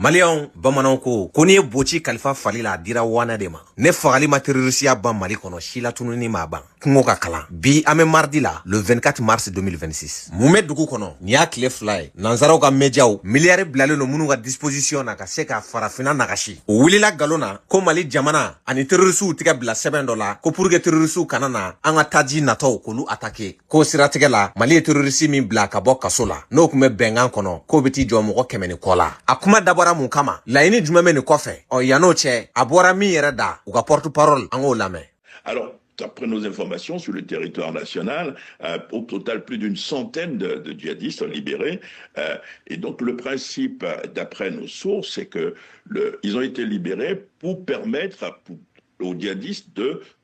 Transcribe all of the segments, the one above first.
Malion bamananko ko ni boci kalifa falila dira wana de ma ne fagali ma terrorisia ban Mali kono shila tununi ma ban kungo ka kala bi ame mardi la le 24 mars 2026 mume dugu kono ni ya kile fly nanzaraw ka mediaw milliard blale no munu ka disposition na ka se ka farafina nagashi o wulila galona ko Mali jamana ani terrorisu tiga bla $7 ko pour que terrorisu kanana anga taji nataw kolu attaquer ko siratigela Mali terrorisi min bla ka bo kasola no kume bengan kono ko beti jomo ko kemeni kola akuma dabara mun kama laini jumeme ni kofe o yano che abora mi yere da ou ka porte-parole ango lame. Alors d'après nos informations, sur le territoire national, au total, plus d'une centaine de djihadistes sont libérés. Et donc, le principe, d'après nos sources, c'est que ils ont été libérés pour permettre aux djihadistes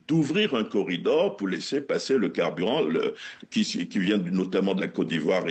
d'ouvrir un corridor pour laisser passer le carburant qui vient notamment de la Côte d'Ivoire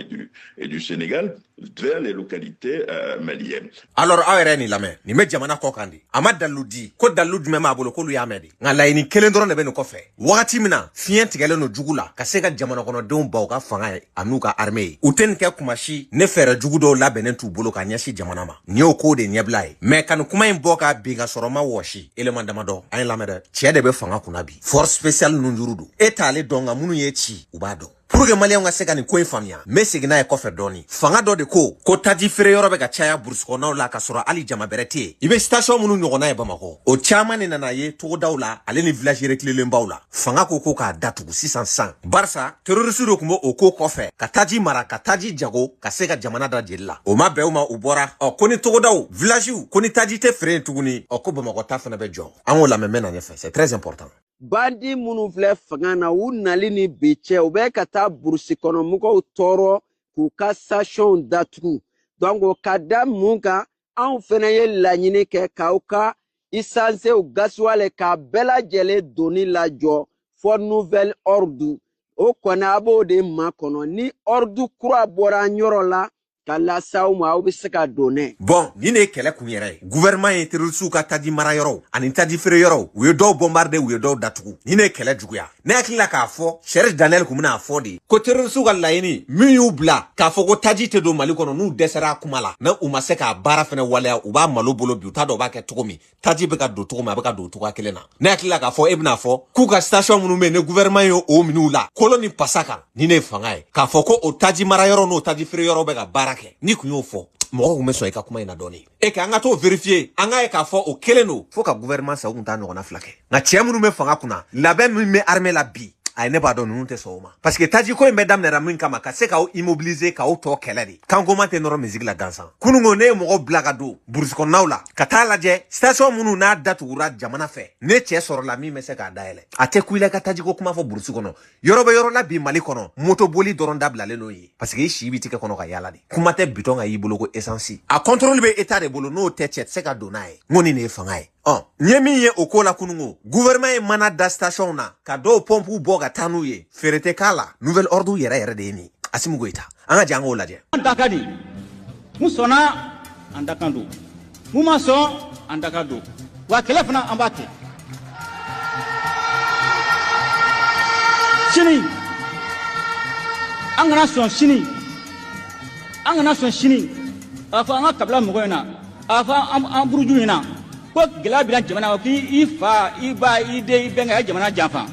et du Sénégal vers les localités maliennes. Alors, awereni lame, ni me jamana kokandi. Amad daludi, ko dalud mema abolo ko lu yamedi. Nga laini kelendoro nebe no kofe. Wakati mina, fien tigele no jugula, kaseka jamana kono don bauka fanga anuka armée. Uten ke kumashi, ne fere jugudo la benentu bolo ka nyashi jamana ma. Nyo kode nyeblai. Me kanu kuma imboka biga soroma washi, eleman damado, ayin lamede, tiede be fanga kunabi. Force spéciale nunjurudu. Etale donga munu yechi, ubado. Pour que Malien nga seka ni ko infamia me segina e kofe doni fanga do de ko taji fere yoro be ga chaya bursko na la kasoro ali jama berete ibe station munu nyogona e bamako o chama ni nana ye to dawla ale ni village reclé mbawla fanga ko ka datu 600 barsa terroriste do kumo o ko kofe kataji mara kataji jago ka seka jamana da jella o ma be o ma ubora o koni to daw village u koni taji te fere tuguni o ko bamako ta fana be jo anwo la memena nyefe c'est très important. Bandi munu vle fangana u nalini biche ube kata burusi kono muko toro ku ka station datu donc o kada muka an fene ye laɲini ke kauka isanse u gaswale ka bela jele doni la jo for nouvelle ordre o kona abo de ma kono ni ordre kura bora nyoro la kala sauma u bisaka donné. Bon, ni ne kele kunyere. Gouvernement et terrorisu ka tadi mara yoro, ani tadi fere yoro, we do bombarder we do datugu. Ni ne kele juguya. Ne akila ka fo, Sheriff Daniel kumuna afodi. Ko terrorisu ka laini, miyu bla, ka fo ko tadi te do Mali kono nu desera kumala. Na umaseka bara fene wale uba malo bolo bi utado ba ke tokomi. Tadi be ka do tokomi abeka do toka kelena. Ne akila ka fo ebna fo, ku ka station munu me ne gouvernement yo o minu la. Koloni pasaka, ni ne fangae. Ka fo ko o tadi mara yoro no tadi fere yoro be ka bara ni kunyo fo mo ko meso e ka kuma ina doni e ka anga to vérifier anga e ka fo o keleno fo ka gouvernement sa unta no na flake na chiamunu me fanga kuna labe me armée la bi ay ne ba don nunte soma parce que taji ko mesdames ne ramin kama ka se ka o immobiliser ka o to keledi kan ko mate noro musique la dansan kunu ngone mo blaga do bourse ko nawla katala je station munu na datu ura jamana fe ne che soro la mi me se ka daele ate kuile ka taji ko kuma fo bourse ko no yorobe yoro la bi Mali kono moto boli doron dabla le no yi parce que shi biti ke kono ka yala di kuma te biton ayi bolo ko essence a contrôle be état de bolo no te che se ka donai ngoni ne fangai nyemi ye okola kunungo gouvernement mana da station na ka do pompe boga tanu ye ferete kala nouvelle ordre yere de ni asimu goita anga jango laje andakadi musona andakando mumaso andakado wa kelefna ambate sini angana son sini afa anga kabla mogoyna afa amburujuina ko gela bila jamana ko ifa iba ide benga jamana janfa.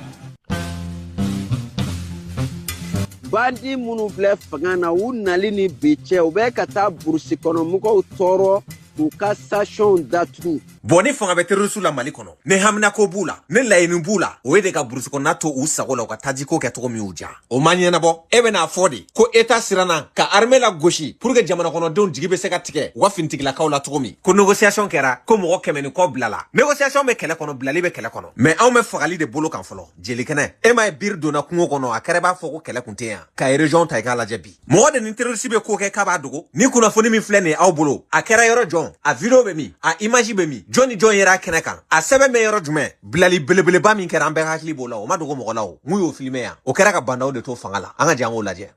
Bandi munu vle fangana u nalini biche ube kata burusi kono muko toro ku ka station datu. Boni fanga be terrorisu la Mali kono ne hamna ko bula ne layinu bula o de ka burusi kono nato usagola ka taji ko ke to mi uja o manye na bo ebe na afodi ko eta sirana ka armée la gauche pour que jamana kono don jigibe se ka tike wa fintik la kaula to mi ko négociation kera ko mo kemeni ko blala négociation be kele kono blali be kele kono mais aw me fagali de bolo kan folo jeli kene e may bir dona kungo kono akere ba foko kele kunte ya ka region ta kala jabi mo de ni terrorisi be ko ke ka ba dugo ni kuna foni mi flene aw bolo akere yoro jon a video be mi a image be mi Johnny John yera kenekan a sebe me yoro jume blali belebele ba min kera ambe hakli bola o madugo mo gola o muyo filme ya o kera ka banda o de to fangala anga jango laje.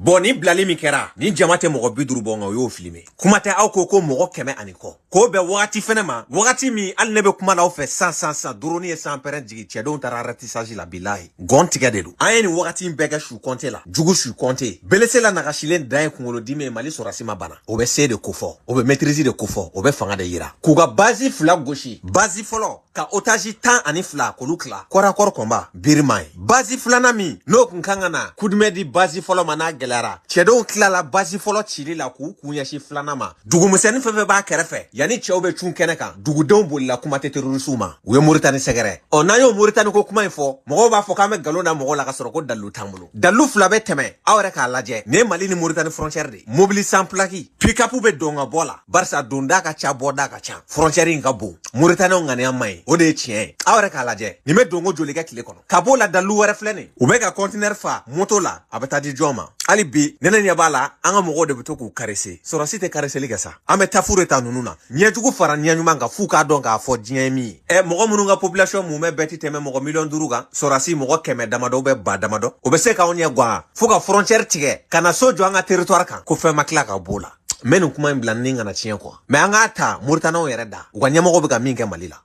bon ni bilali mi kɛra ni jama tɛ mɔgɔ 50 bɔ nka o y'o filime kuma tɛ aw ko mɔgɔ 100 ani kɔ k'o bɛn wagati fɛnɛ ma wagati min hali ne bɛ kuma la aw fɛ san duruni ye san pɛrɛn jigi cɛdenw taara ratissage la bilahi gɔn tigɛ de don an ye nin wagati in bɛɛ kɛ su kɔnte la jugu su kɔnte belese la nagasilen dan ye kunkolo dimi ye mali sɔrɔsi ma bana o bɛ se de kofɔ o bɛ maîtrise de kofɔ o bɛ fanga de yira k'u ka base 2 gosi base fɔlɔ ka otage 12 k'olu tila kɔrakɔrɔ kɔnba birima ye base 2nan min n'o kun kan ka na kudumɛ di base fɔlɔ ma n'a gɛlɛyara cɛdenw tilala base fɔlɔ cili la k'u kun ɲɛsi 2nan ma dugumumisɛnnin fɛn fɛn b'a kɛrɛfɛ yanni cɛw bɛ cun kɛnɛ kan dugudenw bolila kuma tɛ terrorisiw ma u ye Moritani sɛgɛrɛ n'an y'o Moritani ko kuma in fɔ mɔgɔw b'a fɔ k'an bɛ nkalon da mɔgɔw la ka sɔrɔ ko dalilu t'an bolo dalilu 2 bɛ tɛmɛ aw yɛrɛ k'a lajɛ nin ye Mali ni Moritani frontière de mobili sans plaque pick-up bɛ don ka bɔ la barisa donda ka ca bɔda ka ca frontière in ka bon Moritaniw ŋaniya man ɲi o de ye tiɲɛ ye aw yɛrɛ k'a lajɛ nin bɛ donko joli kɛ tile kɔnɔ ka b'o la dalilu wɛrɛ filɛ nin u bɛ ka conteneur fa moto la a bɛ taa di jɔn ma hali bi ne ɲɛ b'a la an ka mɔgɔw de bɛ to k'u karese sɔrɔsi tɛ kareseli kɛ sa an bɛ tafuru de ta ninnu na ɲɛjugu fara ɲɛ ɲuman kan f'u k'a dɔn k'a fɔ diɲɛ ye min ye mɔgɔ minnu ka population mumɛ bɛɛ ti tɛmɛ mɔgɔ 500,000 kan sɔrɔsi mɔgɔ 100 damadɔ bɛ ba damadɔ o bɛ se k'anw ɲɛ gan fo ka frontière tigɛ ka na so jɔ an ka territoire kan ko fɛn ma tila ka b'o la mɛ nin kuma in bila ni kana tiɲɛ quoi mais an k'a ta Moritaniw yɛrɛ da u ka ɲɛmɔgɔ bɛ ka min kɛ Mali la.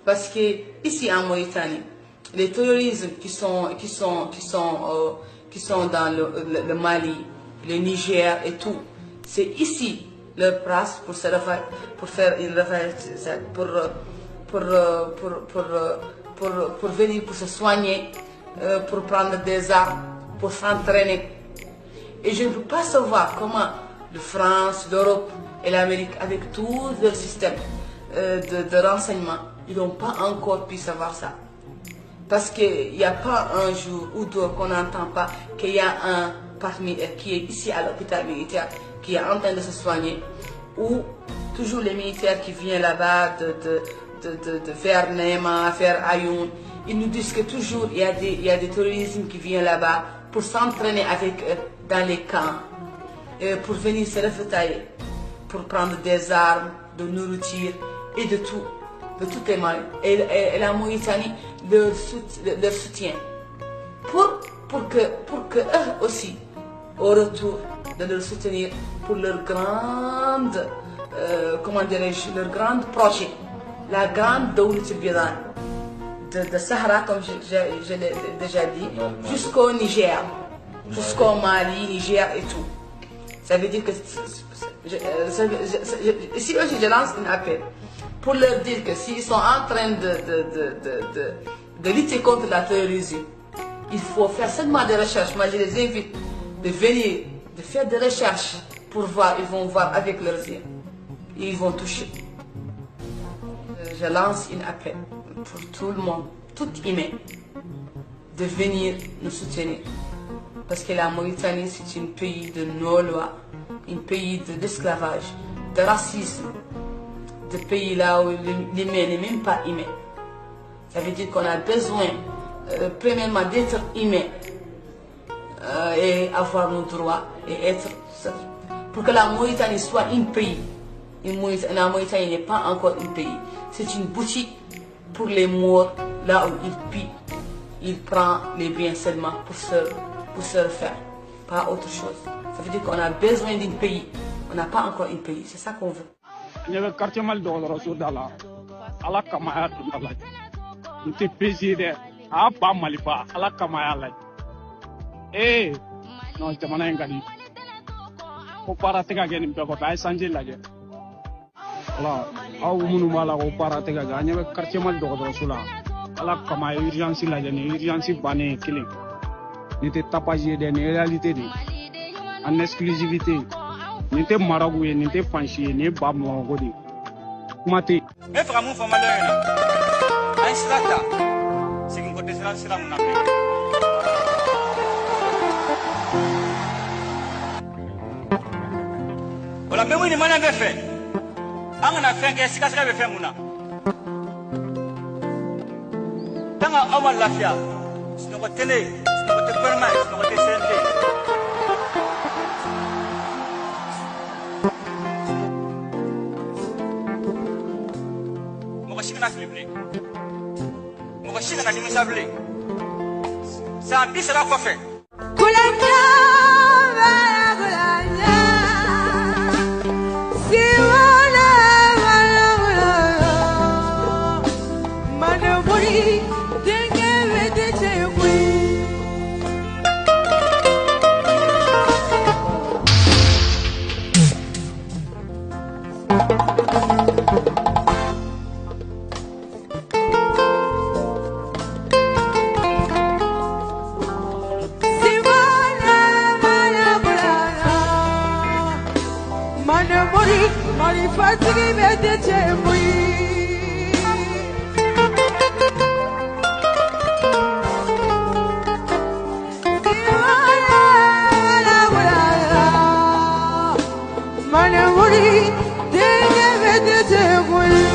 Parce que ici en Mauritanie, les terroristes qui sont dans le Mali, le Niger et tout, c'est ici leur place pour se refaire, pour venir, pour se soigner, pour prendre des armes, pour s'entraîner. Et je ne peux pas savoir comment la France, l'Europe et l'Amérique, avec tout leur système de renseignement, ils n'ont pas encore pu savoir ça. Parce qu'il n'y a pas un jour ou deux qu'on n'entend pas qu'il y a un parmi eux qui est ici à l'hôpital militaire, qui est en train de se soigner, ou toujours les militaires qui viennent là-bas de faire Nema, faire Ayoun, ils nous disent que toujours il y a des terroristes qui viennent là-bas pour s'entraîner avec eux dans les camps, pour venir se ravitailler, pour prendre des armes, de nourriture et de tout. De toutes les manières. Et la Mauritanie leur soutient. Pour que eux aussi, au retour, de leur soutenir pour leur grande, leur grand projet, la grande Daoulatul Bidan, de Sahara, comme je l'ai déjà dit, jusqu'au Niger, jusqu'au Mali, Niger et tout. Ça veut dire que, ici aussi je lance un appel, pour leur dire que s'ils sont en train de lutter contre la terrorisme, il faut faire seulement des recherches. Moi, je les invite de venir, de faire des recherches pour voir, ils vont voir avec leurs yeux. Et ils vont toucher. Je lance un appel pour tout le monde, tout humain, de venir nous soutenir. Parce que la Mauritanie, c'est un pays de non-loi, un pays d'esclavage, de racisme. De pays là où l'humain n'est même pas humain. Ça veut dire qu'on a besoin, premièrement, d'être humain et avoir nos droits et être pour que la Mauritanie soit un pays. La Mauritanie n'est pas encore un pays. C'est une boutique pour les morts, là où il pille. Il prend les biens seulement pour se refaire, pas autre chose. Ça veut dire qu'on a besoin d'un pays. On n'a pas encore un pays. C'est ça qu'on veut. Il y avait quartier mal de Rosodala, à la Kamaya, il était président, à pas Malifa, à la Kamaya. Eh, non, c'est mon engagement. Au Paratega, il y a un Sanjay Lager. Voilà, à Oumoumala, au Paratega, il y avait quartier mal de Rosula, à la Kamaya, urgence Lager, urgence Bané, killing. Il était tapagé d'une réalité, en exclusivité. N'était maraboué, n'était fanché, n'était pas mon godé. Mate. Mais vraiment, il faut mal faire. Un slata, c'est une côté slata, c'est la mon appel. Voilà, mais oui, il m'en avait fait. On a fait qu'est-ce qu'il avait fait, Mouna. Tant qu'on a la fia, c'est notre télé, c'est notre gouvernement, c'est notre CNT. Ça a dit cela quoi fait. Manamuri, Marifasigi Medicemui. Manamuri, Dene Medicemui.